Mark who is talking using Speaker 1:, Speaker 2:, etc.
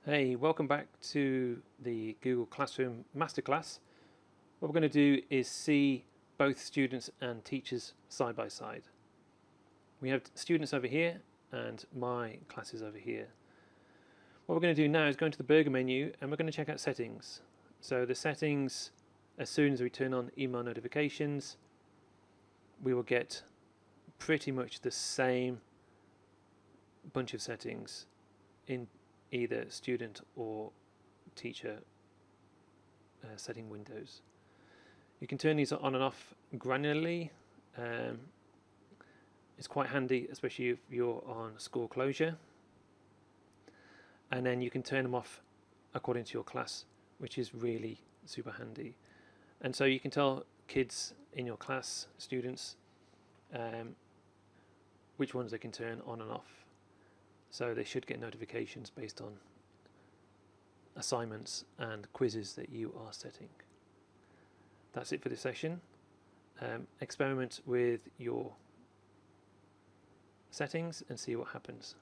Speaker 1: Hey, welcome back to the Google Classroom Masterclass. What we're going to do is see both students and teachers side by side. We have students over here and my class is over here. What we're going to do now is go into the burger menu and we're going to check out settings. So the settings, as soon as we turn on email notifications, we will get pretty much the same bunch of settings in either student or teacher setting windows. You can turn these on and off granularly. It's quite handy, especially if you're on school closure. And then you can turn them off according to your class, which is really super handy. And so you can tell kids in your class, students, which ones they can turn on and off. So they should get notifications based on assignments and quizzes that you are setting. That's it for this session. Experiment with your settings and see what happens.